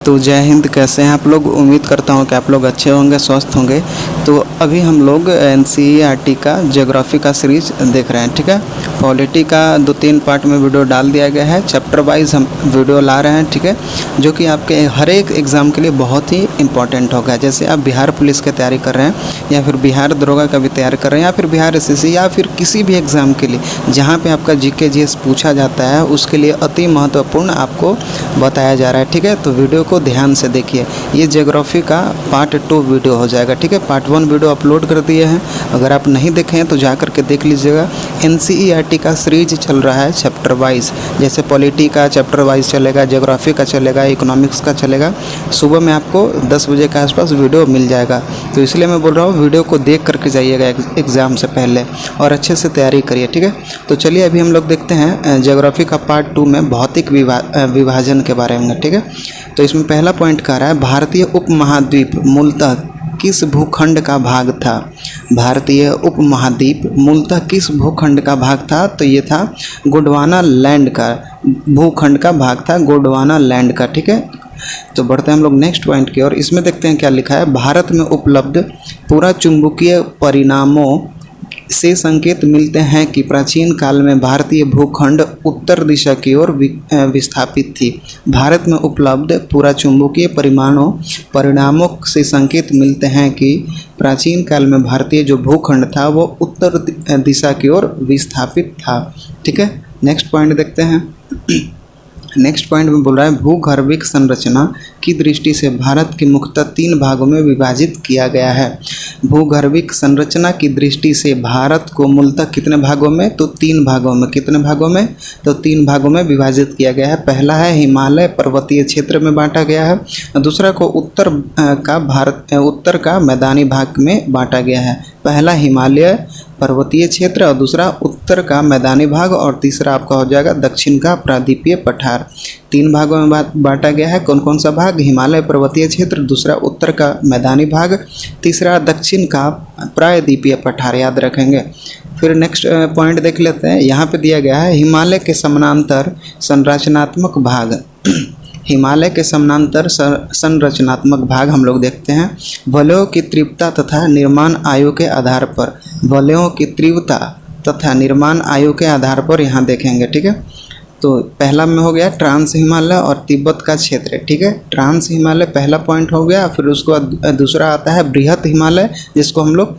तो जय हिंद। कैसे हैं आप लोग? उम्मीद करता हूं कि आप लोग अच्छे होंगे, स्वस्थ होंगे। तो अभी हम लोग एनसीईआरटी का ज्योग्राफी का सीरीज देख रहे हैं। ठीक है, पॉलिटी का 2-3 पार्ट में वीडियो डाल दिया गया है। चैप्टर वाइज हम वीडियो ला रहे हैं। ठीक है, जो कि आपके हर एक एग्ज़ाम के लिए बहुत ही इंपॉर्टेंट होगा। जैसे आप बिहार पुलिस की तैयारी कर रहे हैं, या फिर बिहार दरोगा का भी तैयारी कर रहे हैं, या फिर बिहार एसएससी, या फिर किसी भी एग्ज़ाम के लिए जहाँ पे आपका जीके जीएस पूछा जाता है, उसके लिए अति महत्वपूर्ण आपको बताया जा रहा है। ठीक है, तो वीडियो को ध्यान से देखिए। ये ज्योग्राफी का पार्ट 2 वीडियो हो जाएगा। ठीक है, पार्ट 1 वीडियो अपलोड कर दिए हैं, अगर आप नहीं देखे हैं तो जा कर के देख लीजिएगा। एनसीईआरटी का सीरीज चल रहा है चैप्टर वाइज। जैसे पॉलिटी का चैप्टर वाइज चलेगा, ज्योग्राफी का चलेगा, इकोनॉमिक्स का चलेगा। सुबह में आपको 10 बजे के आसपास वीडियो मिल जाएगा। तो इसलिए मैं बोल रहा हूँ वीडियो को देख करके जाइएगा एग्ज़ाम से पहले, और अच्छे से तैयारी करिए। ठीक है, तो चलिए अभी हम लोग देखते हैं ज्योग्राफी का पार्ट 2 में भौतिक विभाजन के बारे में। ठीक है, तो इसमें पहला पॉइंट कह रहा है, भारतीय उपमहाद्वीप मूलतः किस भूखंड का भाग था? भारतीय उपमहाद्वीप मूलतः किस भूखंड का भाग था? तो ये था गोंडवाना लैंड का, भूखंड का भाग था गोंडवाना लैंड का। ठीक है, तो बढ़ते हैं हम लोग नेक्स्ट पॉइंट की ओर। इसमें देखते हैं क्या लिखा है। भारत में उपलब्ध पूरा चुंबकीय परिणामों से संकेत मिलते हैं कि प्राचीन काल में भारतीय भूखंड उत्तर दिशा की ओर विस्थापित थी। भारत में उपलब्ध पूरा चुंबकीय परिणामों से संकेत मिलते हैं कि प्राचीन काल में भारतीय जो भूखंड था वो उत्तर दिशा की ओर विस्थापित था। ठीक है, नेक्स्ट पॉइंट देखते हैं। नेक्स्ट पॉइंट में बोल रहा है, भूगर्भिक संरचना की दृष्टि से भारत के मुख्यतः 3 भागों में विभाजित किया गया है। भूगर्भिक संरचना की दृष्टि से भारत को मूलतः कितने भागों में? तो 3 भागों में। कितने भागों में? तो 3 भागों में विभाजित किया गया है। पहला है हिमालय पर्वतीय क्षेत्र में बांटा गया है। दूसरा को उत्तर का मैदानी भाग में बांटा गया है। पहला हिमालय पर्वतीय क्षेत्र, और दूसरा उत्तर का मैदानी भाग, और तीसरा आपका हो जाएगा दक्षिण का प्रायद्वीपीय पठार। 3 भागों में बांटा गया है। कौन कौन सा भाग? हिमालय पर्वतीय क्षेत्र, दूसरा उत्तर का मैदानी भाग, तीसरा दक्षिण का प्रायद्वीपीय पठार। याद रखेंगे। फिर नेक्स्ट पॉइंट देख लेते हैं। यहाँ पे दिया गया है, हिमालय के समानांतर संरचनात्मक भाग। हिमालय के समानांतर संरचनात्मक भाग हम लोग देखते हैं। वलयों की तीव्रता तथा निर्माण आयु के आधार पर, वलयों की तीव्रता तथा निर्माण आयु के आधार पर यहाँ देखेंगे। ठीक है, तो पहला में हो गया ट्रांस हिमालय और तिब्बत का क्षेत्र। ठीक है, ट्रांस हिमालय पहला पॉइंट हो गया। फिर उसके बाद दूसरा आता है बृहत हिमालय, जिसको हम लोग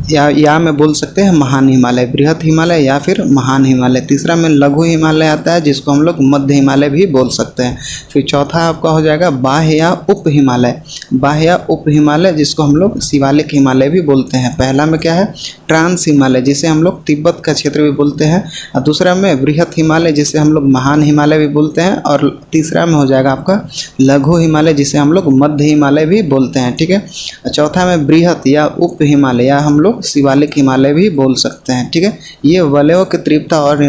या में बोल सकते हैं महान हिमालय, बृहत हिमालय या फिर महान हिमालय। तीसरा में लघु हिमालय आता है, जिसको हम लोग मध्य हिमालय भी बोल सकते हैं। फिर चौथा आपका हो जाएगा बाह्य या उप हिमालय, बाह्य या उप हिमालय, जिसको हम लोग शिवालिक हिमालय भी बोलते हैं। पहला में क्या है? ट्रांस हिमालय, जिसे हम लोग तिब्बत का क्षेत्र भी बोलते हैं। और दूसरा में बृहत हिमालय, जिसे हम लोग महान हिमालय भी बोलते हैं। और तीसरा में हो जाएगा आपका लघु हिमालय, जिसे हम लोग मध्य हिमालय भी बोलते हैं। ठीक है, चौथा में बृहत या उप हिमालय, या हम लोग शिवालिक हिमालय भी बोल सकते हैं। ठीक है, ये वलयों की तीव्रता और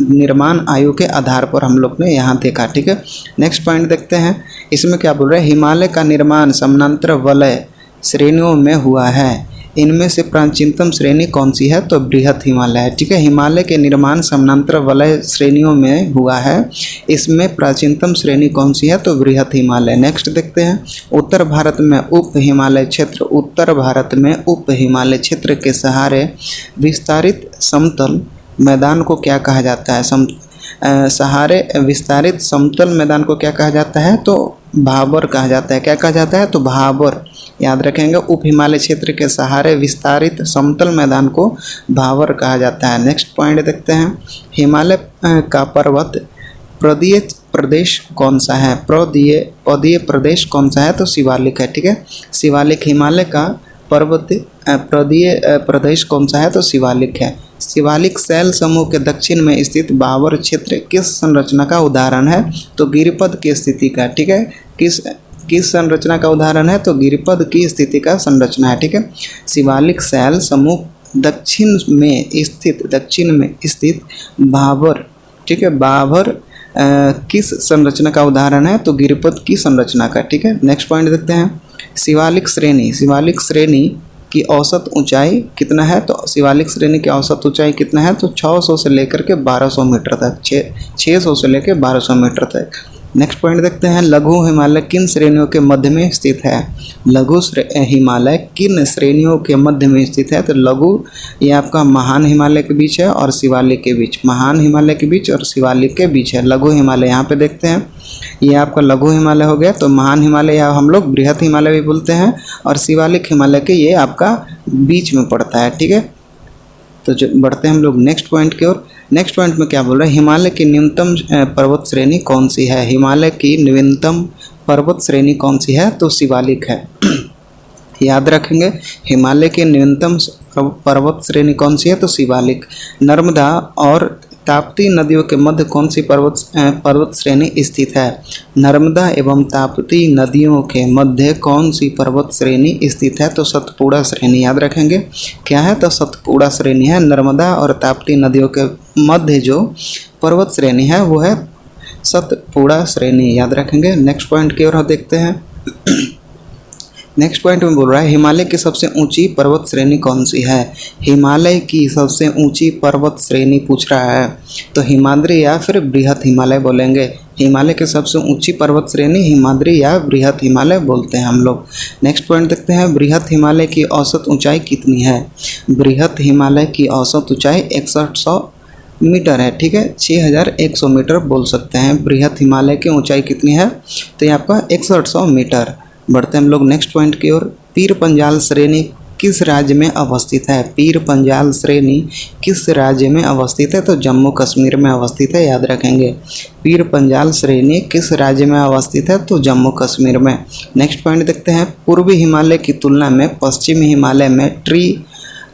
निर्माण आयु के आधार पर हम लोग ने यहाँ देखा। ठीक है, नेक्स्ट पॉइंट देखते हैं। इसमें क्या बोल रहे हैं? हिमालय का निर्माण समानांतर वलय श्रेणियों में हुआ है। इनमें से प्राचीनतम श्रेणी कौन सी है? तो बृहत हिमालय है। ठीक है, हिमालय के निर्माण समानांतर वलय श्रेणियों में हुआ है। इसमें प्राचीनतम श्रेणी कौन सी है? तो बृहत हिमालय। नेक्स्ट देखते हैं, उत्तर भारत में उप हिमालय क्षेत्र। उत्तर भारत में उप हिमालय क्षेत्र के सहारे विस्तारित समतल मैदान को क्या कहा जाता है? सहारे विस्तारित समतल मैदान को क्या कहा जाता है? तो भाबर कहा जाता है। क्या कहा जाता है? तो भाबर। याद रखेंगे, उप हिमालय क्षेत्र के सहारे विस्तारित समतल मैदान को भाबर कहा जाता है। नेक्स्ट पॉइंट देखते हैं, हिमालय का पर्वत प्रदीय प्रदेश कौन सा है? पदीय प्रदेश कौन सा है? तो शिवालिक है। ठीक है, शिवालिक। हिमालय का पर्वत प्रदीय प्रदेश कौन सा है? तो शिवालिक है। शिवालिक शैल समूह के दक्षिण में स्थित भाबर क्षेत्र किस संरचना का उदाहरण है? तो गिरिपद की स्थिति का। ठीक है, किस संरचना का उदाहरण है? तो गिरिपद की स्थिति का संरचना है। ठीक है, शिवालिक शैल समूह दक्षिण में स्थित भाबर। ठीक है, भाबर किस संरचना का उदाहरण है? तो गिरिपद की संरचना का। ठीक है, नेक्स्ट पॉइंट देखते हैं, शिवालिक श्रेणी। शिवालिक श्रेणी की औसत ऊंचाई कितना है? तो शिवालिक श्रेणी की औसत ऊंचाई कितना है? तो 600 से लेकर के 1200 मीटर तक, 600 से लेकर 1200 मीटर तक। नेक्स्ट पॉइंट देखते हैं, लघु हिमालय किन श्रेणियों के मध्य में स्थित है। लघु हिमालय किन श्रेणियों के मध्य में स्थित है। तो लघु ये आपका महान हिमालय के बीच है और शिवालिक के बीच, महान हिमालय के बीच और शिवालिक के बीच है लघु हिमालय। यहाँ पे देखते हैं ये आपका लघु हिमालय हो गया। तो महान हिमालय या हम लोग बृहत हिमालय भी बोलते हैं, और शिवालिक हिमालय के ये आपका बीच में पड़ता है, ठीक है। तो जो बढ़ते हैं हम लोग नेक्स्ट पॉइंट की ओर। नेक्स्ट पॉइंट में क्या बोल रहा है, हिमालय की न्यूनतम पर्वत श्रेणी कौन सी है। हिमालय की न्यूनतम पर्वत श्रेणी कौन सी है। तो शिवालिक है। याद रखेंगे, हिमालय की न्यूनतम पर्वत श्रेणी कौन सी है। तो शिवालिक। नर्मदा और ताप्ती नदियों के मध्य कौन सी पर्वत श्रेणी स्थित है। नर्मदा एवं ताप्ती नदियों के मध्य कौन सी पर्वत श्रेणी स्थित है। तो सतपुड़ा श्रेणी। याद रखेंगे क्या है। तो सतपुड़ा श्रेणी है। नर्मदा और ताप्ती नदियों के मध्य जो पर्वत श्रेणी है वो है सतपुड़ा श्रेणी। याद रखेंगे। नेक्स्ट पॉइंट की ओर देखते हैं। नेक्स्ट पॉइंट में बोल रहा है, हिमालय की सबसे ऊंची पर्वत श्रेणी कौन सी है। हिमालय की सबसे ऊंची पर्वत श्रेणी पूछ रहा है, तो हिमाद्री या फिर बृहत हिमालय बोलेंगे। हिमालय की सबसे ऊंची पर्वत श्रेणी हिमाद्री या बृहत हिमालय बोलते हैं हम लोग। नेक्स्ट पॉइंट देखते हैं, बृहत हिमालय की औसत ऊंचाई कितनी है। बृहत हिमालय की औसत ऊंचाई 6100 मीटर है, ठीक है। 6100 मीटर बोल सकते हैं। बृहत हिमालय की ऊंचाई कितनी है। तो ये आपका 6100 मीटर। बढ़ते हैं हम लोग नेक्स्ट पॉइंट की ओर। पीर पंजाल श्रेणी किस राज्य में अवस्थित है। पीर पंजाल श्रेणी किस राज्य में अवस्थित है। तो जम्मू कश्मीर में अवस्थित है। याद रखेंगे, पीर पंजाल श्रेणी किस राज्य में अवस्थित है। तो जम्मू कश्मीर में। नेक्स्ट पॉइंट देखते हैं, पूर्वी हिमालय की तुलना में पश्चिमी हिमालय में ट्री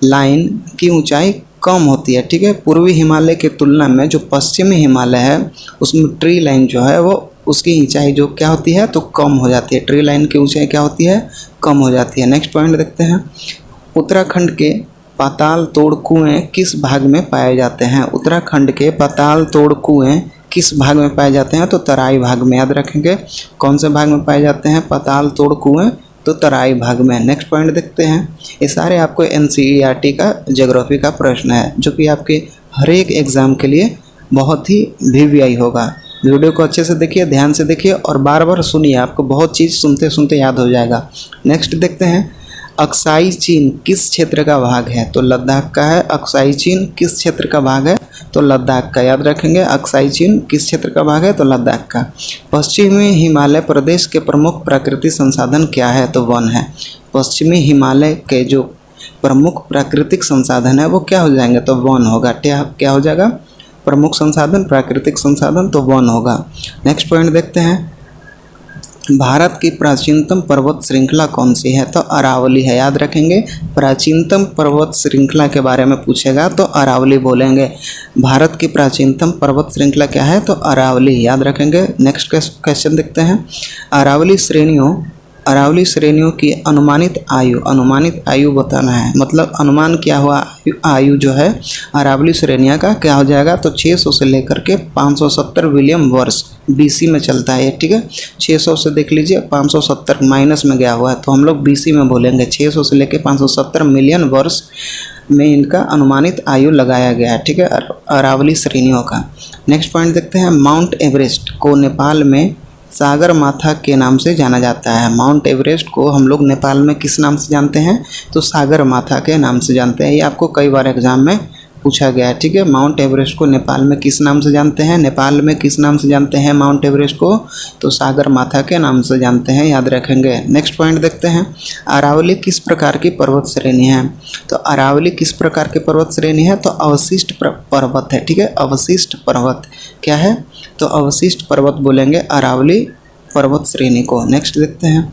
लाइन की ऊंचाई कम होती है, ठीक है। पूर्वी हिमालय की तुलना में जो पश्चिमी हिमालय है उसमें ट्री लाइन जो है वो उसकी ऊंचाई जो क्या होती है तो कम हो जाती है। ट्री लाइन की ऊंचाई क्या होती है, कम हो जाती है। नेक्स्ट पॉइंट देखते हैं, उत्तराखंड के पाताल तोड़ कुएं किस भाग में पाए जाते हैं। उत्तराखंड के पाताल तोड़ कुएं किस भाग में पाए जाते हैं। तो तराई भाग में। याद रखेंगे कौन से भाग में पाए जाते हैं पाताल तोड़ कुएं। तो तराई भाग में। नेक्स्ट पॉइंट देखते हैं, ये सारे आपको NCERT का ज्योग्राफी का प्रश्न है जो कि आपके हर एक एग्ज़ाम के लिए बहुत ही VVI होगा। वीडियो को अच्छे से देखिए, ध्यान से देखिए और बार बार सुनिए, आपको बहुत चीज़ सुनते सुनते याद हो जाएगा। नेक्स्ट देखते हैं, अक्साई चीन किस क्षेत्र का भाग है। तो लद्दाख का है। अक्साई चीन किस क्षेत्र का भाग है। तो लद्दाख का। याद रखेंगे अक्साई चीन किस क्षेत्र का भाग है। तो लद्दाख का। पश्चिमी हिमालय प्रदेश के प्रमुख प्राकृतिक संसाधन क्या है। तो वन है। पश्चिमी हिमालय के जो प्रमुख प्राकृतिक संसाधन है वो क्या हो जाएंगे। तो वन होगा। क्या हो जाएगा, प्रमुख संसाधन प्राकृतिक संसाधन, तो वन होगा। नेक्स्ट पॉइंट देखते हैं, भारत की प्राचीनतम पर्वत श्रृंखला कौन सी है। तो अरावली है। याद रखेंगे, प्राचीनतम पर्वत श्रृंखला के बारे में पूछेगा तो अरावली बोलेंगे। भारत की प्राचीनतम पर्वत श्रृंखला क्या है। तो अरावली। याद रखेंगे। नेक्स्ट क्वेश्चन देखते हैं, अरावली श्रेणियों की अनुमानित आयु बताना है। मतलब अनुमान क्या हुआ, आयु जो है अरावली श्रेणियाँ का क्या हो जाएगा। तो 600 से लेकर के 570 विलियम वर्ष BC में चलता है, ठीक है। 600 से देख लीजिए 570 माइनस में गया हुआ है तो हम लोग BC में बोलेंगे। 600 से लेकर 570 मिलियन वर्ष में इनका अनुमानित आयु लगाया गया है, ठीक है, अरावली श्रेणियों का। नेक्स्ट पॉइंट देखते हैं, माउंट एवरेस्ट को नेपाल में सागर माथा के नाम से जाना जाता है। माउंट एवरेस्ट को हम लोग नेपाल में किस नाम से जानते हैं। तो सागर माथा के नाम से जानते हैं। ये आपको कई बार एग्जाम में पूछा गया है, ठीक है। माउंट एवरेस्ट को नेपाल में किस नाम से जानते हैं। नेपाल में किस नाम से जानते हैं माउंट एवरेस्ट को। तो सागर माथा के नाम से जानते हैं। याद रखेंगे। नेक्स्ट पॉइंट देखते हैं, अरावली किस प्रकार की पर्वत श्रेणी है। तो अरावली किस प्रकार की पर्वत श्रेणी है। तो अवशिष्ट पर्वत है, ठीक है। अवशिष्ट पर्वत क्या है। तो अवशिष्ट पर्वत बोलेंगे अरावली पर्वत श्रेणी को। नेक्स्ट देखते हैं,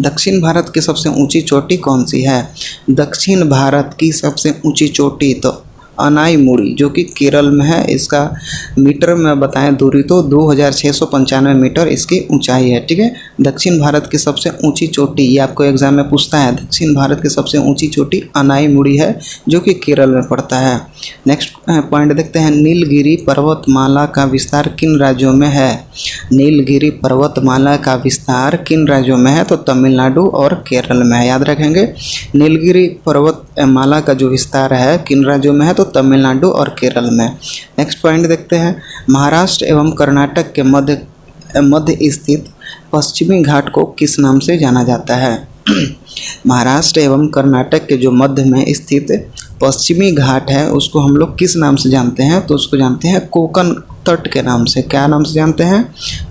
दक्षिण भारत की सबसे ऊंची चोटी कौन सी है। दक्षिण भारत की सबसे ऊंची चोटी तो अनाईमुड़ी जो कि केरल में है। इसका मीटर में बताएं दूरी तो 2695 मीटर इसकी ऊंचाई है, ठीक है। दक्षिण भारत की सबसे ऊंची चोटी, ये आपको एग्जाम में पूछता है। दक्षिण भारत की सबसे ऊंची चोटी अनाईमुड़ी है जो कि केरल में पड़ता है। नेक्स्ट पॉइंट देखते हैं, नीलगिरी पर्वतमाला का विस्तार किन राज्यों में है। नीलगिरी पर्वतमाला का विस्तार किन राज्यों में है। तो तमिलनाडु और केरल में है। याद रखेंगे, नीलगिरी पर्वतमाला का जो विस्तार है किन राज्यों में है। तो तमिलनाडु और केरल में। नेक्स्ट पॉइंट देखते हैं, महाराष्ट्र एवं कर्नाटक के मध्य मध्य स्थित पश्चिमी घाट को किस नाम से जाना जाता है? महाराष्ट्र एवं कर्नाटक के जो मध्य में स्थित पश्चिमी घाट है उसको हम लोग किस नाम से जानते हैं? तो उसको जानते हैं कोंकण तट के नाम से। क्या नाम से जानते हैं?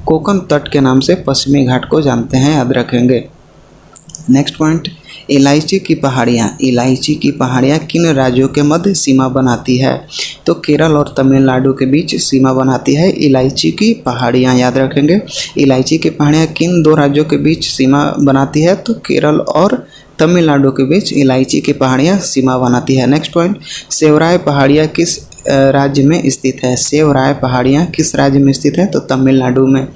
कोंकण तट के नाम से पश्चिमी घाट को जानते हैं, याद रखेंगे। नेक्स्ट पॉइंट, इलायची की पहाड़ियाँ। इलायची की पहाड़ियाँ किन राज्यों के मध्य सीमा बनाती है? तो केरल और तमिलनाडु के बीच सीमा बनाती है इलायची की पहाड़ियाँ, याद रखेंगे। इलायची की पहाड़ियाँ किन दो राज्यों के बीच सीमा बनाती है? तो केरल और तमिलनाडु के बीच इलायची की पहाड़ियाँ सीमा बनाती है। नेक्स्ट पॉइंट, सेवराय पहाड़ियाँ किस राज्य में स्थित है? सेवराय पहाड़ियाँ किस राज्य में स्थित है? तो तमिलनाडु में।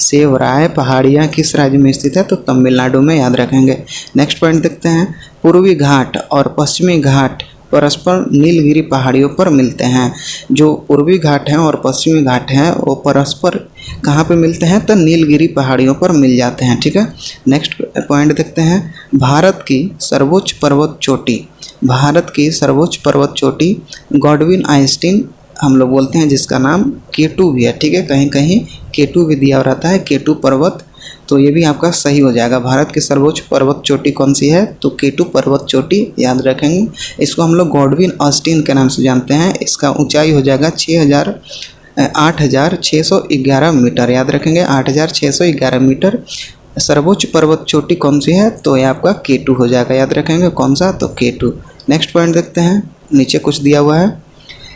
सेवराय पहाड़ियाँ किस राज्य में स्थित है? तो तमिलनाडु में, याद रखेंगे। नेक्स्ट पॉइंट देखते हैं, पूर्वी घाट और पश्चिमी घाट परस्पर नीलगिरी पहाड़ियों पर मिलते हैं। जो पूर्वी घाट हैं और पश्चिमी घाट हैं वो परस्पर कहाँ पे मिलते हैं? तो नीलगिरी पहाड़ियों पर मिल जाते हैं, ठीक है। नेक्स्ट पॉइंट देखते हैं, भारत की सर्वोच्च पर्वत चोटी। भारत की सर्वोच्च पर्वत चोटी गॉडविन आइंस्टीन हम लोग बोलते हैं, जिसका नाम K2 भी है, ठीक है। कहीं कहीं K2 भी दिया रहता है, K2 पर्वत, तो ये भी आपका सही हो जाएगा। भारत की सर्वोच्च पर्वत चोटी कौन सी है? तो K2 पर्वत चोटी, याद रखेंगे। इसको हम लोग गॉडविन ऑस्टिन के नाम से जानते हैं। इसका ऊंचाई हो जाएगा 8,611 मीटर, याद रखेंगे। 8,611 मीटर सर्वोच्च पर्वत चोटी कौन सी है? तो ये आपका K2 हो जाएगा, याद रखेंगे। कौन सा? तो K2। नेक्स्ट पॉइंट देखते हैं, नीचे कुछ दिया हुआ है,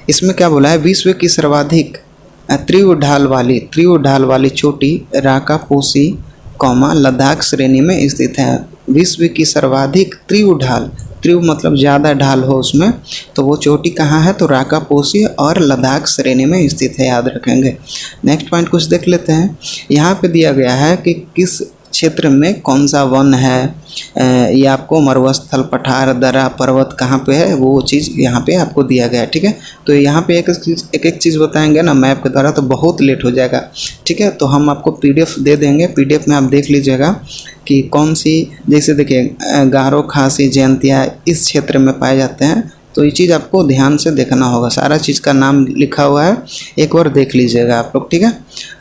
इसमें क्या बोला है? विश्व की सर्वाधिक तीव्र ढाल वाली चोटी राकापोसी लद्दाख श्रेणी में स्थित है। विश्व की सर्वाधिक तीव्र मतलब ज़्यादा ढाल हो उसमें, तो वो चोटी कहाँ है? तो राकापोसी और लद्दाख श्रेणी में स्थित है, याद रखेंगे। नेक्स्ट पॉइंट कुछ देख लेते हैं। यहाँ पे दिया गया है कि किस क्षेत्र में कौन सा वन है। ये आपको मरुस्थल, पठार, दर्रा, पर्वत कहाँ पे है वो चीज़ यहाँ पे आपको दिया गया है, ठीक है। तो यहाँ पे एक एक चीज़ बताएंगे ना मैप के द्वारा तो बहुत लेट हो जाएगा, ठीक है। तो हम आपको PDF दे देंगे, PDF में आप देख लीजिएगा कि कौन सी, जैसे देखिए गारो, खासी, जयंतिया इस क्षेत्र में पाए जाते हैं। तो ये चीज़ आपको ध्यान से देखना होगा, सारा चीज़ का नाम लिखा हुआ है, एक बार देख लीजिएगा आप लोग, ठीक है।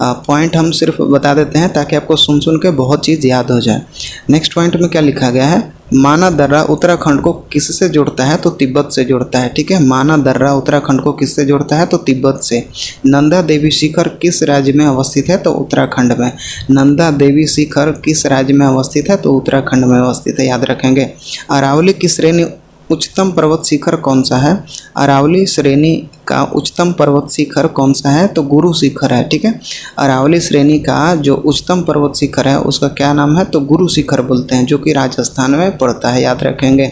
पॉइंट हम सिर्फ बता देते हैं ताकि आपको सुन के बहुत चीज़ याद हो जाए। नेक्स्ट पॉइंट में क्या लिखा गया है? माना दर्रा उत्तराखंड को किससे जोड़ता है? तो तिब्बत से जोड़ता है, ठीक है। माना दर्रा उत्तराखंड को किससे जोड़ता है? तो तिब्बत से। नंदा देवी शिखर किस राज्य में अवस्थित है? तो उत्तराखंड में। नंदा देवी शिखर किस राज्य में अवस्थित है? तो उत्तराखंड में अवस्थित है, याद रखेंगे। अरावली की श्रेणी उच्चतम पर्वत शिखर कौन सा है? अरावली श्रेणी का उच्चतम पर्वत शिखर कौन सा है? तो गुरु शिखर है, ठीक है। अरावली श्रेणी का जो उच्चतम पर्वत शिखर है उसका क्या नाम है? तो गुरु शिखर बोलते हैं, जो कि राजस्थान में पड़ता है, याद रखेंगे।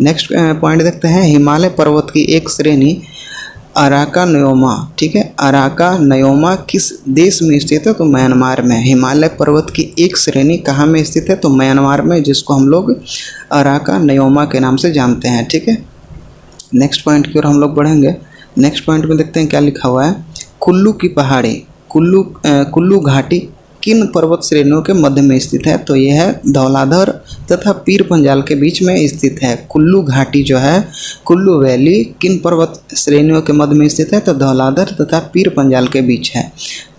नेक्स्ट पॉइंट देखते हैं, हिमालय पर्वत की एक श्रेणी अराकानयोमा, ठीक है। अराकानयोमा किस देश में स्थित है? तो म्यांमार में। हिमालय पर्वत की एक श्रेणी कहाँ में स्थित है? तो म्यांमार में, जिसको हम लोग अराकानयोमा के नाम से जानते हैं, ठीक है। नेक्स्ट पॉइंट की ओर हम लोग बढ़ेंगे। नेक्स्ट पॉइंट में देखते हैं क्या लिखा हुआ है। कुल्लू की पहाड़ी, कुल्लू घाटी किन पर्वत श्रेणियों के मध्य में स्थित है? तो यह है धौलाधर तथा पीर पंजाल के बीच में स्थित है। कुल्लू घाटी जो है, कुल्लू वैली किन पर्वत श्रेणियों के मध्य में स्थित है? तो धौलाधर तथा पीर पंजाल के बीच है।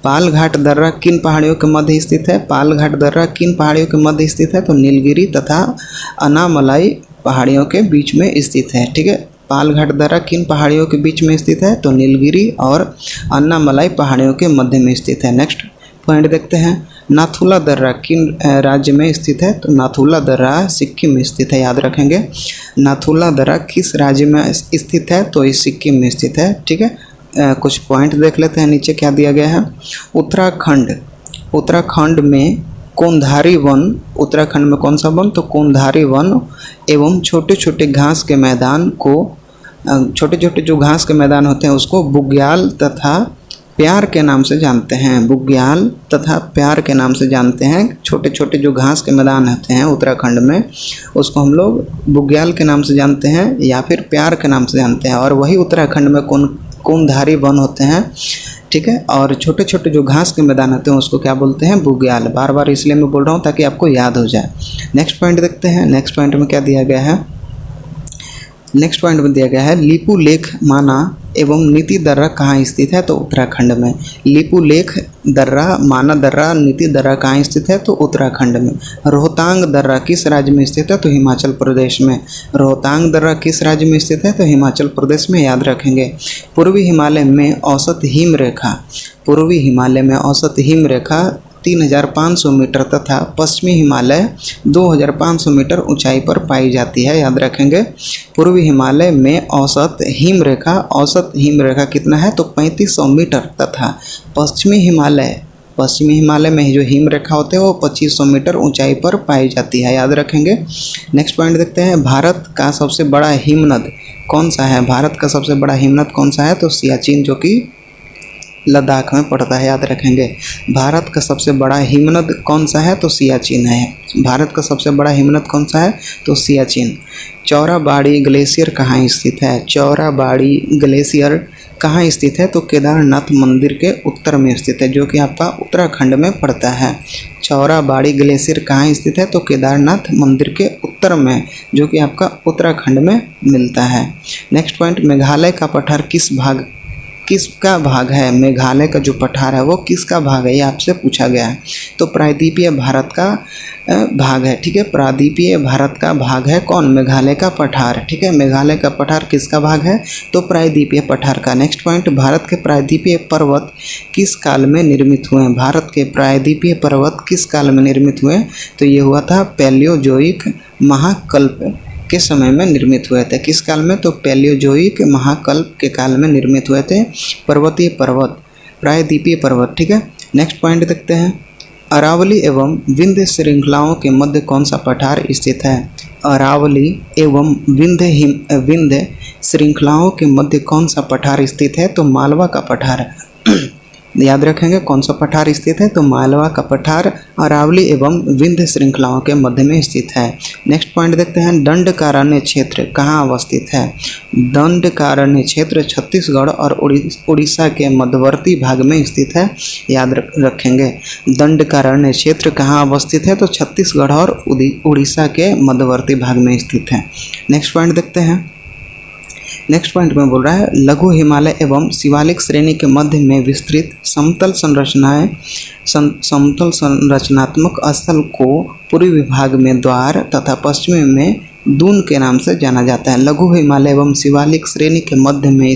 पालघाट दर्रा किन पहाड़ियों के मध्य स्थित है? पालघाट दर्रा किन पहाड़ियों के मध्य स्थित है? तो नीलगिरी तथा अनामलाई पहाड़ियों के बीच में स्थित है, ठीक है। पालघाट दर्रा किन पहाड़ियों के बीच में स्थित है? तो नीलगिरी और अन्नामलाई पहाड़ियों के मध्य में स्थित है। नेक्स्ट पॉइंट देखते हैं, नाथुला दर्रा किन राज्य में स्थित है? तो नाथुला दर्रा सिक्किम में स्थित है, याद रखेंगे। नाथुला दर्रा किस राज्य में स्थित है? तो ये सिक्किम में स्थित है, ठीक है। कुछ पॉइंट देख लेते हैं, नीचे क्या दिया गया है। उत्तराखंड में कोंधारी वन, उत्तराखंड में कौन सा वन? तो कोंधारी वन एवं छोटे छोटे घास के मैदान को, छोटे छोटे जो घास के मैदान होते हैं उसको बुग्याल तथा प्यार के नाम से जानते हैं। बुग्याल तथा प्यार के नाम से जानते हैं। छोटे छोटे जो घास के मैदान होते हैं उत्तराखंड में उसको हम लोग बुग्याल के नाम से जानते हैं या फिर प्यार के नाम से जानते हैं। और वही उत्तराखंड में कोंधारी वन होते हैं, ठीक है। और छोटे छोटे जो घास के मैदान होते हैं उसको क्या बोलते हैं? बुग्याल। बार बार इसलिए मैं बोल रहा हूँ ताकि आपको याद हो जाए। नेक्स्ट पॉइंट देखते हैं। नेक्स्ट पॉइंट में क्या दिया गया है। नेक्स्ट पॉइंट में दिया गया है लीपू लेख माना एवं नीति दर्रा कहाँ स्थित है, तो उत्तराखंड में। लीपू लेख दर्रा, माना दर्रा, नीति दर्रा कहाँ स्थित है, तो उत्तराखंड में। रोहतांग दर्रा किस राज्य में स्थित है, तो हिमाचल प्रदेश में। रोहतांग दर्रा किस राज्य में स्थित है, तो हिमाचल प्रदेश में, याद रखेंगे। पूर्वी हिमालय में औसत हिम रेखा, पूर्वी हिमालय में औसत हिम रेखा 3500 मीटर तथा पश्चिमी हिमालय 2500 मीटर ऊंचाई पर पाई जाती है, याद रखेंगे। पूर्वी हिमालय में औसत हिम रेखा कितना है, तो 3500 मीटर तथा पश्चिमी हिमालय में जो हिम रेखा होते हैं वो 2500 मीटर ऊंचाई पर पाई जाती है, याद रखेंगे। नेक्स्ट पॉइंट देखते हैं भारत का सबसे बड़ा हिमनद कौन सा है, भारत का सबसे बड़ा हिमनद कौन सा है, तो सियाचिन, जो कि लद्दाख में पड़ता है, याद रखेंगे। भारत का सबसे बड़ा हिमनद कौन सा है, तो सियाचिन है। भारत का सबसे बड़ा हिमनद कौन सा है, तो सियाचिन। चौराबाड़ी ग्लेशियर कहाँ स्थित है, चौराबाड़ी ग्लेशियर कहाँ स्थित है, तो केदारनाथ मंदिर के उत्तर में स्थित है, जो कि आपका उत्तराखंड में पड़ता है। चौराबाड़ी ग्लेशियर कहाँ स्थित है, तो केदारनाथ मंदिर के उत्तर में, जो कि आपका उत्तराखंड में मिलता है। नेक्स्ट पॉइंट, मेघालय का पठार किसका भाग है, मेघालय का जो पठार है वो किसका भाग है, ये आपसे पूछा गया है। तो प्रायद्वीपीय भारत का भाग है, ठीक है। प्रायद्वीपीय भारत का भाग है कौन, मेघालय का पठार, ठीक है। मेघालय का पठार किसका भाग है, तो प्रायद्वीपीय पठार का। नेक्स्ट पॉइंट, भारत के प्रायद्वीपीय पर्वत किस काल में निर्मित हुए, भारत के प्रायद्वीपीय पर्वत किस काल में निर्मित हुए, तो ये हुआ था पैलियोजोइक महाकल्प के समय में निर्मित हुए थे। किस काल में, तो पैलियोजोइक महाकल्प के काल में निर्मित हुए थे पर्वतीय पर्वत, प्रायद्वीपीय पर्वत, ठीक है। नेक्स्ट पॉइंट देखते हैं, अरावली एवं विंध्य श्रृंखलाओं के मध्य कौन सा पठार स्थित है, अरावली एवं विंध्य श्रृंखलाओं के मध्य कौन सा पठार स्थित है, तो मालवा का पठार याद रखेंगे। कौन सा पठार स्थित है, तो मालवा का पठार अरावली एवं विंध्य श्रृंखलाओं के मध्य में स्थित है। नेक्स्ट पॉइंट देखते हैं, दंडकारण्य क्षेत्र कहाँ अवस्थित है, दंडकारण्य क्षेत्र छत्तीसगढ़ और उड़ीसा के मध्यवर्ती भाग में स्थित है, याद रखेंगे। दंडकारण्य क्षेत्र कहाँ अवस्थित है, तो छत्तीसगढ़ और उड़ीसा के मध्यवर्ती भाग में स्थित है। नेक्स्ट पॉइंट देखते हैं, नेक्स्ट पॉइंट में बोल रहा है लघु हिमालय एवं शिवालिक श्रेणी के मध्य में विस्तृत समतल संरचनात्मक स्थल को पूर्वी भाग में द्वार तथा पश्चिमी में दून के नाम से जाना जाता है। लघु हिमालय एवं शिवालिक श्रेणी के मध्य में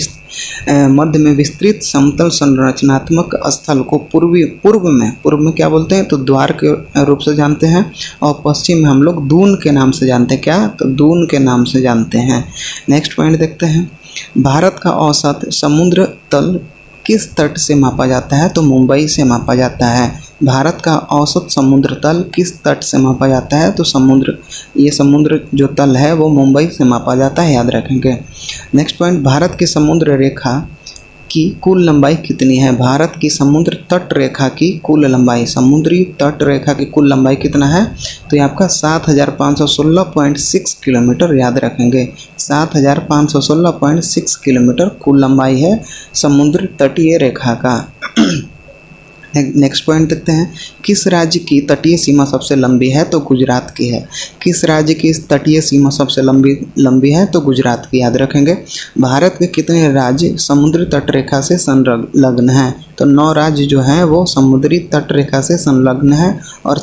विस्तृत समतल संरचनात्मक स्थल को पूर्व में क्या बोलते हैं, तो द्वार के रूप से जानते हैं, और पश्चिम में हम लोग दून के नाम से जानते हैं, क्या, तो दून के नाम से जानते हैं। नेक्स्ट पॉइंट देखते हैं, भारत का औसत समुद्र तल किस तट से मापा जाता है, तो मुंबई से मापा जाता है। भारत का औसत समुद्र तल किस तट से मापा जाता है, तो समुद्र जो तल है वो मुंबई से मापा जाता है, याद रखेंगे। नेक्स्ट पॉइंट, भारत की समुद्र रेखा की कुल लंबाई कितनी है, भारत की समुद्र तट रेखा की कुल लंबाई, समुद्री तट रेखा की कुल लंबाई कितना है, तो ये आपका 7516.6 किलोमीटर, याद रखेंगे। 7516.6 किलोमीटर कुल लंबाई है समुद्र तटीय रेखा का। नेक्स्ट पॉइंट देखते हैं, किस राज्य की तटीय सीमा सबसे लंबी है, तो गुजरात की है। किस राज्य की तटीय सीमा सबसे लंबी है, तो गुजरात की, याद रखेंगे। भारत के कितने राज्य समुद्री तट रेखा से संलग्न हैं, तो 9 राज्य जो हैं वो समुद्री तट रेखा से संलग्न हैं, और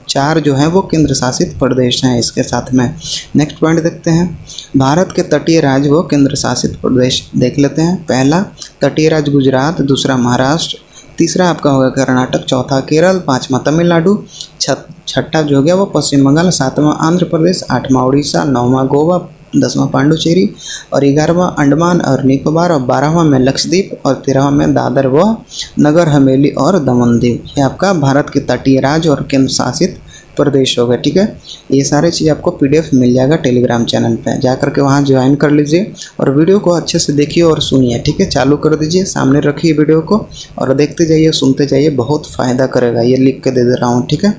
चार जो हैं वो केंद्र शासित प्रदेश हैं इसके साथ में। नेक्स्ट पॉइंट देखते हैं, भारत के तटीय राज्य वो केंद्र शासित प्रदेश देख लेते हैं। पहला तटीय राज्य गुजरात, दूसरा महाराष्ट्र, तीसरा आपका होगा कर्नाटक, चौथा केरल, पाँचवा तमिलनाडु, छठा जो हो गया वो पश्चिम बंगाल, सातवां आंध्र प्रदेश, आठवां उड़ीसा, नौवां गोवा, 10वां पांडुचेरी, और 11वां अंडमान और निकोबार, और 12वां में लक्षद्वीप, और 13वां में दादर व नगर हवेली और दमन दीव। ये आपका भारत के तटीय राज्य और केंद्र शासित प्रदेश हो गए, ठीक है। ये सारे चीज़ आपको PDF मिल जाएगा टेलीग्राम चैनल पे, जा करके वहाँ ज्वाइन कर लीजिए और वीडियो को अच्छे से देखिए और सुनिए, ठीक है। चालू कर दीजिए, सामने रखिए वीडियो को और देखते जाइए, सुनते जाइए, बहुत फ़ायदा करेगा, ये लिख के दे रहा हूँ, ठीक है।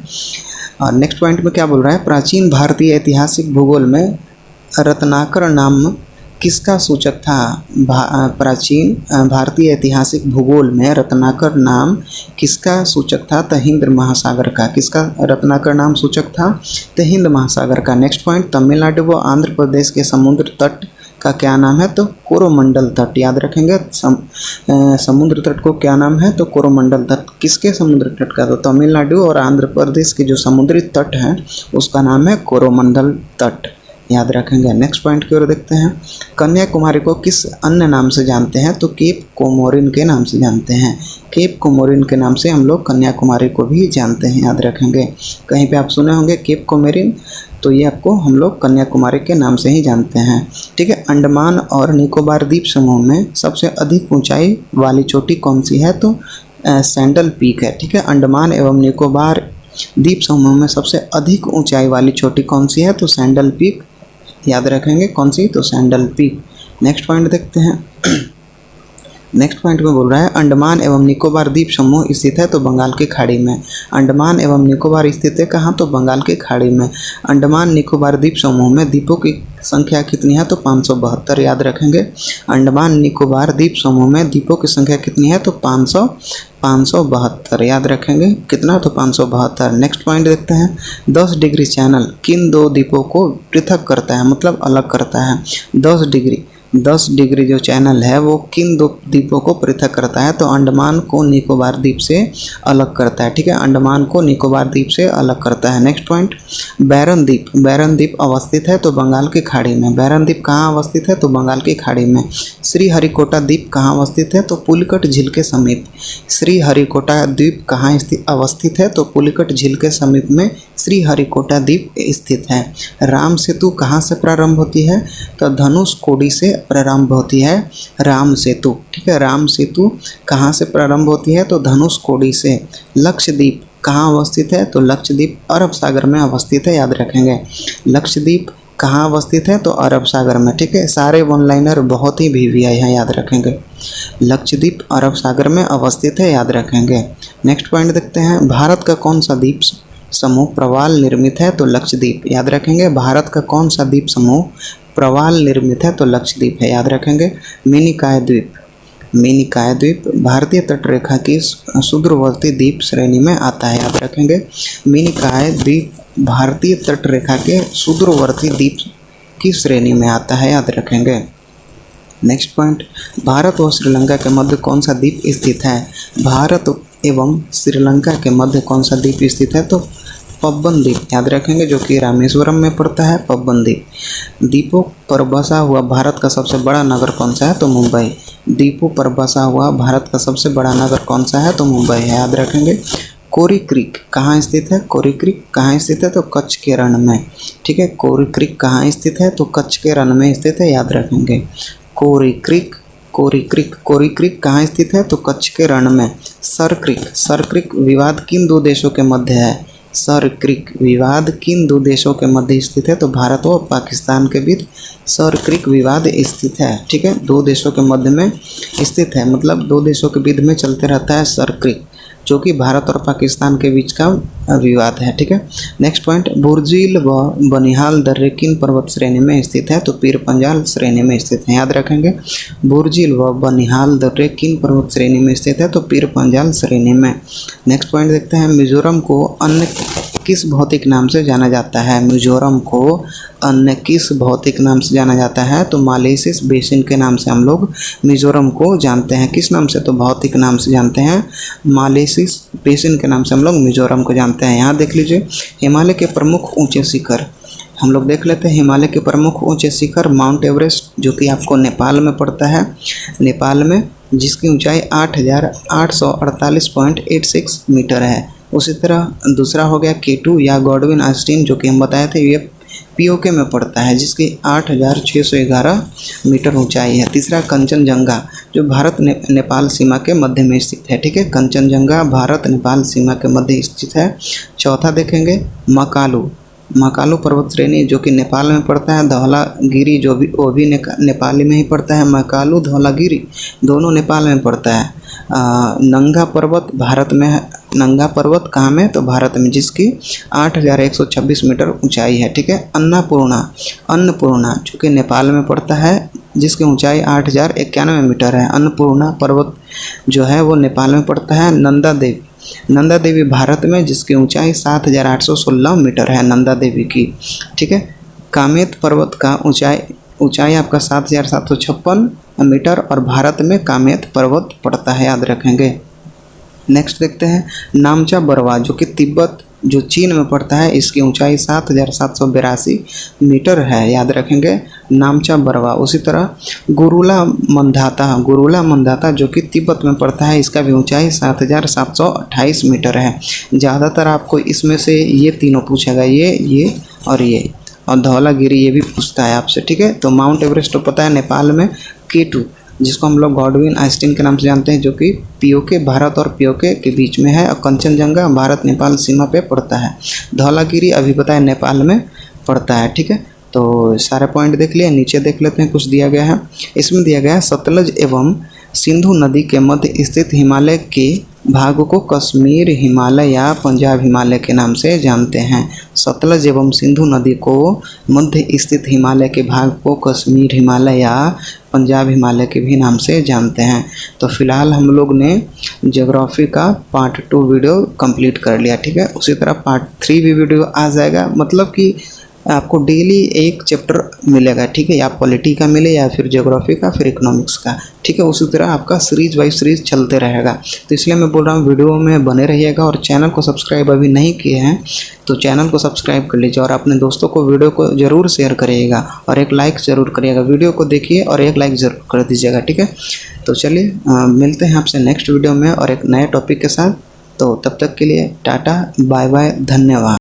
और नेक्स्ट पॉइंट में क्या बोल रहा है, प्राचीन भारतीय ऐतिहासिक भूगोल में रत्नाकर नाम किसका सूचक था, प्राचीन भारतीय ऐतिहासिक भूगोल में रत्नाकर नाम किसका सूचक था, तो हिंद महासागर का। किसका रत्नाकर नाम सूचक था, तो हिंद महासागर का। नेक्स्ट पॉइंट, तमिलनाडु व आंध्र प्रदेश के समुद्र तट का क्या नाम है? तो कोरोमंडल तट, याद रखेंगे। समुद्र तट को क्या नाम है? तो कोरोमंडल तट। किसके समुद्र तट का? तो तमिलनाडु और आंध्र प्रदेश के जो समुद्री तट है उसका नाम है कोरोमंडल तट, याद रखेंगे। नेक्स्ट पॉइंट की ओर देखते हैं। कन्याकुमारी को किस अन्य नाम से जानते हैं? तो केप कोमोरिन के नाम से जानते हैं। केप कोमोरिन के नाम से हम लोग कन्याकुमारी को भी जानते हैं, याद रखेंगे। कहीं पे आप सुने होंगे केप कोमोरिन, तो ये आपको हम लोग कन्याकुमारी के नाम से ही जानते हैं, ठीक है। अंडमान और निकोबार द्वीप समूह में सबसे अधिक ऊंचाई वाली चोटी कौन सी है? तो सैंडल पीक है, ठीक है। अंडमान एवं निकोबार द्वीप समूह में सबसे अधिक ऊंचाई वाली चोटी कौन सी है? तो सैंडल पीक, याद रखेंगे। कौन सी? तो सैंडल पीक। नेक्स्ट पॉइंट देखते हैं। नेक्स्ट पॉइंट में बोल रहा है अंडमान एवं निकोबार द्वीप समूह स्थित है तो बंगाल की खाड़ी में। अंडमान एवं निकोबार स्थित है कहाँ? तो बंगाल की खाड़ी में। अंडमान निकोबार द्वीप समूह में द्वीपों की संख्या कितनी है? तो 572, याद रखेंगे। अंडमान निकोबार द्वीप समूह में द्वीपों की संख्या कितनी है? तो 572, याद रखेंगे। कितना? तो 572। नेक्स्ट पॉइंट देखते हैं। 10 डिग्री चैनल किन दो द्वीपों को पृथक करता है, मतलब अलग करता है? 10 डिग्री जो चैनल है वो किन दो द्वीपों को पृथक करता है? तो अंडमान को निकोबार द्वीप से अलग करता है, ठीक है। अंडमान को निकोबार द्वीप से अलग करता है। नेक्स्ट पॉइंट, बैरन द्वीप अवस्थित है तो बंगाल की खाड़ी में। बैरन द्वीप कहाँ अवस्थित है? तो बंगाल की खाड़ी में। श्रीहरिकोटा द्वीप कहाँ अवस्थित है? तो पुलिकट झील के समीप। श्रीहरिकोटा द्वीप कहाँ अवस्थित है? तो पुलिकट झील के समीप में श्रीहरिकोटा द्वीप स्थित है। राम सेतु कहाँ से प्रारंभ होती है? तो धनुषकोडी से प्रारंभ होती है राम सेतु, ठीक है। राम सेतु कहाँ से प्रारंभ होती है? तो धनुषकोडी से। लक्षद्वीप कहाँ अवस्थित है? तो लक्षद्वीप अरब सागर में अवस्थित है, याद रखेंगे। लक्षद्वीप कहाँ अवस्थित है? तो अरब सागर में, ठीक है। सारे वन लाइनर बहुत ही VVI हैं, याद रखेंगे। लक्षद्वीप अरब सागर में अवस्थित है, याद रखेंगे। नेक्स्ट पॉइंट देखते हैं। भारत का कौन सा द्वीप समूह प्रवाल निर्मित है? तो लक्षद्वीप, याद रखेंगे। भारत का कौन सा द्वीप समूह प्रवाल निर्मित है? तो लक्षद्वीप है, याद रखेंगे। मिनिकॉय द्वीप भारतीय तट रेखा की सुदूरवर्ती द्वीप श्रेणी में आता है, याद रखेंगे। मिनिकॉय द्वीप भारतीय तट रेखा के सुदूरवर्ती द्वीप की श्रेणी में आता है, याद रखेंगे। नेक्स्ट पॉइंट, भारत व श्रीलंका के मध्य कौन सा द्वीप स्थित है? भारत एवं श्रीलंका के मध्य कौन सा द्वीप स्थित है? तो पब्बन द्वीप, याद रखेंगे, जो कि रामेश्वरम में पड़ता है। पब्बन द्वीप। द्वीपों पर बसा हुआ भारत का सबसे बड़ा नगर कौन सा है? तो मुंबई। द्वीपों पर बसा हुआ भारत का सबसे बड़ा नगर कौन सा है? तो मुंबई है, याद रखेंगे। कोरी क्रीक कहाँ स्थित है? कोरी क्रीक कहाँ स्थित है? तो कच्छ के रण में, ठीक है। कोरी क्रीक कहाँ स्थित है? तो कच्छ के रण में स्थित है, याद रखेंगे। कोरी क्रीक कहाँ स्थित है? तो कच्छ के रण में। सर क्रीक विवाद किन दो देशों के मध्य है? सर क्रीक विवाद किन दो देशों के मध्य स्थित है? तो भारत और पाकिस्तान के बीच सर क्रीक विवाद स्थित है, ठीक है। दो देशों के मध्य में स्थित है, मतलब दो देशों के बीच में चलते रहता है सर क्रीक, जो कि भारत और पाकिस्तान के बीच का विवाद है, ठीक है। नेक्स्ट पॉइंट, बुर्जिल व बनिहाल दर्रे किन पर्वत श्रेणी में स्थित है? तो पीर पंजाल श्रेणी में स्थित है, याद रखेंगे। बुर्जिल व बनिहाल दर्रे किन पर्वत श्रेणी में स्थित है? तो पीर पंजाल श्रेणी में। नेक्स्ट पॉइंट देखते हैं। मिजोरम को अन्य किस भौतिक नाम से जाना जाता है? मिजोरम को अन्य किस भौतिक नाम से जाना जाता है? तो मालेसिस बेसिन के नाम से हम लोग मिजोरम को जानते हैं। किस नाम से? तो भौतिक नाम से जानते हैं। मालेसिस बेसिन के नाम से हम लोग मिजोरम को जानते हैं। यहाँ देख लीजिए, हिमालय के प्रमुख ऊंचे शिखर हम लोग देख लेते हैं। हिमालय के प्रमुख ऊंचे शिखर माउंट एवरेस्ट, जो कि आपको नेपाल में पड़ता है, नेपाल में, जिसकी ऊंचाई 8,848.86 मीटर है। उसी तरह दूसरा हो गया K2 या गॉडविन ऑस्टिन, जो कि हम बताए थे, ये POK में पड़ता है, जिसकी 8,611 मीटर ऊंचाई है। तीसरा कंचनजंगा, जो भारत नेपाल सीमा के मध्य में स्थित है, ठीक है। कंचनजंगा भारत नेपाल सीमा के मध्य स्थित है। चौथा देखेंगे मकालू पर्वत श्रेणी, जो कि नेपाल में पड़ता है। धौलागिरी, वो भी नेपाली में ही पड़ता है। मकालू धौलागिरी दोनों नेपाल में पड़ता है। नंगा पर्वत भारत में है। नंगा पर्वत कहाँ में? तो भारत में, जिसकी 8,126 मीटर ऊंचाई है, ठीक है। अन्नपूर्णा जो कि नेपाल में पड़ता है, जिसकी ऊंचाई 8,091 मीटर है। अन्नपूर्णा पर्वत जो है वो नेपाल में पड़ता है। नंदा देवी भारत में, जिसकी ऊंचाई 7,816 मीटर है, नंदा देवी की, ठीक है। कामेत पर्वत का ऊंचाई ऊंचाई आपका 7,756 मीटर और भारत में कामेत पर्वत पड़ता है, याद रखेंगे। नेक्स्ट देखते हैं नामचा बरवा जो कि तिब्बत जो चीन में पड़ता है, इसकी ऊंचाई 7,782 मीटर है, याद रखेंगे नामचा बरवा। उसी तरह गुरुला मंधाता जो कि तिब्बत में पड़ता है, इसका भी ऊंचाई 7,728 मीटर है। ज़्यादातर आपको इसमें से ये तीनों पूछेगा, ये और धौलागिरी ये भी पूछता है आपसे, ठीक है। तो माउंट एवरेस्ट तो पता है नेपाल में, K2 जिसको हम लोग गॉडविन आइंस्टीन के नाम से जानते हैं, जो कि पीओके भारत और पीओके के बीच में है, और कंचनजंगा भारत नेपाल सीमा पे पड़ता है। धौलागिरी अभी बताया नेपाल में पड़ता है, ठीक है। तो सारे पॉइंट देख लिए, नीचे देख लेते हैं कुछ दिया गया है। इसमें दिया गया है सतलज एवं सिंधु नदी के मध्य स्थित हिमालय के भाग को कश्मीर हिमालय या पंजाब हिमालय के नाम से जानते हैं। सतलज एवं सिंधु नदी को मध्य स्थित हिमालय के भाग को कश्मीर हिमालय या पंजाब हिमालय के भी नाम से जानते हैं। तो फिलहाल हम लोग ने ज्योग्राफी का पार्ट 2 वीडियो कंप्लीट कर लिया, ठीक है। उसी तरह पार्ट 3 भी वीडियो आ जाएगा, मतलब कि आपको डेली एक चैप्टर मिलेगा, ठीक है, या पॉलिटी का मिले या फिर ज्योग्राफी का, फिर इकोनॉमिक्स का, ठीक है। उसी तरह आपका सीरीज वाइज सीरीज चलते रहेगा। तो इसलिए मैं बोल रहा हूँ वीडियो में बने रहिएगा, और चैनल को सब्सक्राइब अभी नहीं किए हैं तो चैनल को सब्सक्राइब कर लीजिए, और अपने दोस्तों को वीडियो को ज़रूर शेयर करिएगा और एक लाइक ज़रूर करिएगा। वीडियो को देखिए और एक लाइक ज़रूर कर दीजिएगा, ठीक है। तो चलिए मिलते हैं आपसे नेक्स्ट वीडियो में और एक नए टॉपिक के साथ। तो तब तक के लिए टाटा बाय बाय, धन्यवाद।